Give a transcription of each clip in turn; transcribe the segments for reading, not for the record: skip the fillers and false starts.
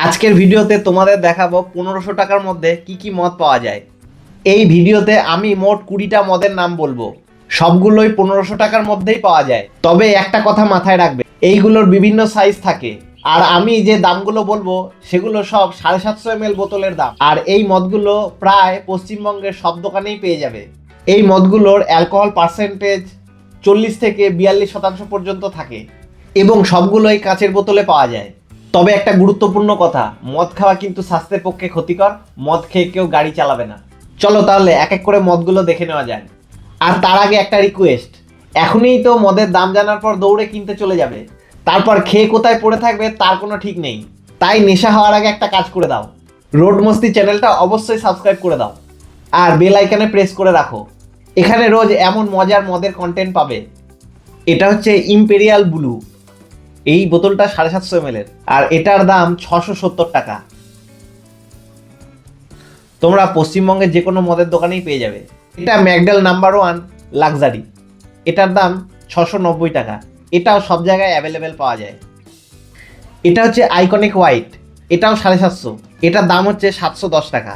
আজকের ভিডিওতে তোমাদের দেখাবো 1500 টাকার মধ্যে কি কি মদ পাওয়া যায়। এই ভিডিওতে আমি মোট 20টা মদের নাম বলবো, সবগুলোই 1500 টাকার মধ্যেই পাওয়া যায়। তবে একটা কথা মাথায় রাখবে, এইগুলোর বিভিন্ন সাইজ থাকে, আর আমি যে দামগুলো বলবো সেগুলো সব 750 ml বোতলের দাম। আর এই মদগুলো প্রায় পশ্চিমবঙ্গের সব দোকানেই পেয়ে যাবে। এই মদগুলোর অ্যালকোহল পার্সেন্টেজ 40 থেকে 42% পর্যন্ত থাকে এবং সবগুলোই কাঁচের বোতলে পাওয়া যায়। তবে একটা গুরুত্বপূর্ণ কথা, মদ খাওয়া কিন্তু স্বাস্থ্যের পক্ষে ক্ষতিকর। মদ খেয়ে কেউ গাড়ি চালাবে না। চলো তাহলে এক এক করে মদগুলো দেখে নেওয়া যায়। আর তার আগে একটা রিকোয়েস্ট, এখনই তো মদের দাম জানার পর দৌড়ে কিনতে চলে যাবে, তারপর খেয়ে কোথায় পড়ে থাকবে তার কোনো ঠিক নেই। তাই নেশা হওয়ার আগে একটা কাজ করে দাও, রোড মস্তি চ্যানেলটা অবশ্যই সাবস্ক্রাইব করে দাও আর বেল আইকনে প্রেস করে রাখো। এখানে রোজ এমন মজার মদের কন্টেন্ট পাবে। এটা হচ্ছে ইম্পেরিয়াল ব্লু, এই বোতলটা 750 ml আর এটার দাম 670 টাকা। তোমরা পশ্চিমবঙ্গের যে কোনো মদের দোকানেই পেয়ে যাবে। এটা ম্যাকডেল নাম্বার 1 লাক্সারি, এটার দাম 690 টাকা। এটাও সব জায়গায় অ্যাভেলেবেল পাওয়া যায়। এটা হচ্ছে আইকনিক হোয়াইট, এটাও 750, এটার দাম হচ্ছে 710 টাকা।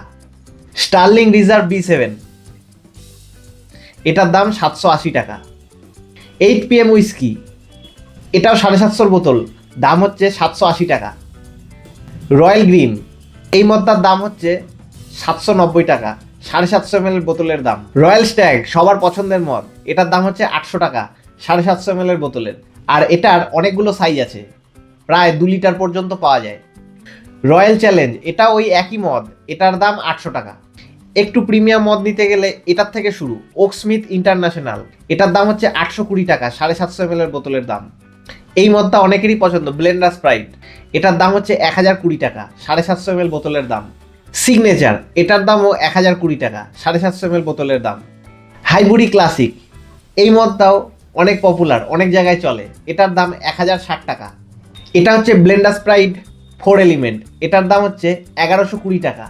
স্টার্লিং রিজার্ভ B7, এটার দাম 780 টাকা। 8PM উইস্কি, এটাও 750 বোতল, দাম হচ্ছে 780 টাকা। রয়্যাল গ্রিন, এই মদটার দাম হচ্ছে 790 টাকা, 750 ml বোতলের দাম। রয়্যাল স্ট্যাগ সবার পছন্দের মদ, এটার দাম হচ্ছে 800 টাকা, 750 ml বোতলের। আর এটার অনেকগুলো সাইজ আছে, প্রায় 2 লিটার পর্যন্ত পাওয়া যায়। রয়্যাল চ্যালেঞ্জ, এটা ওই একই মদ, এটার দাম 800 টাকা। একটু প্রিমিয়াম মদ নিতে গেলে এটার থেকে শুরু, ওক স্মিথ ইন্টারন্যাশনাল, এটার দাম হচ্ছে 820 টাকা, 750 ml বোতলের দাম। এই মদটা অনেকেরই পছন্দ, ব্লেন্ডার স্প্রাইট, এটার দাম হচ্ছে 1020 টাকা, 750 ml বোতলের দাম। সিগনেচার, এটার দামও 1020 টাকা, 750 ml বোতলের দাম। হাইবুরি ক্লাসিক, এই মদটাও অনেক পপুলার, অনেক জায়গায় চলে, এটার দাম 1060 টাকা। এটা হচ্ছে ব্লেন্ডার স্প্রাইট 4 এলিমেন্ট, এটার দাম হচ্ছে 1120 টাকা।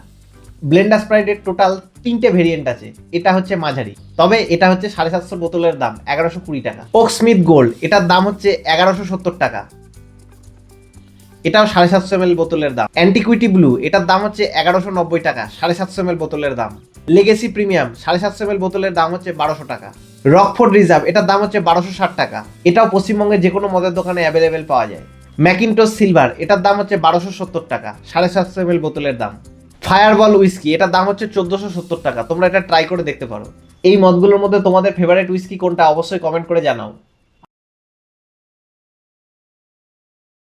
ব্লেন্ডার স্প্রাইটের টোটাল 3টে ভেরিয়েন্ট আছে, এটা হচ্ছে মাঝারি, তবে এটা হচ্ছে 750 বোতলের দাম 1120 টাকা। ওক স্মিথ গোল্ড, এটার দাম হচ্ছে 1170 টাকা, এটাও 750 ml বোতলের দাম। অ্যান্টিকুইটি ব্লু, এটার দাম হচ্ছে 1190 টাকা, 750 ml বোতলের দাম। লেগেসি প্রিমিয়াম 750 ml বোতলের দাম হচ্ছে 1200 টাকা। রকফোর্ড রিজার্ভ, এটার দাম হচ্ছে 1260 টাকা, এটাও পশ্চিমবঙ্গের যে কোনো মদের দোকানে অ্যাভেলেবেল পাওয়া যায়। ম্যাকিনটস সিলভার, এটার দাম হচ্ছে 1270 টাকা, 750 ml বোতলের দাম। ফায়ারবল উইস্কি, এটার দাম হচ্ছে 1470 টাকা, তোমরা এটা ট্রাই করে দেখতে পারো। এই মদগুলোর মধ্যে তোমাদের ফেভারিট উইস্কি কোনটা অবশ্যই কমেন্ট করে জানাও।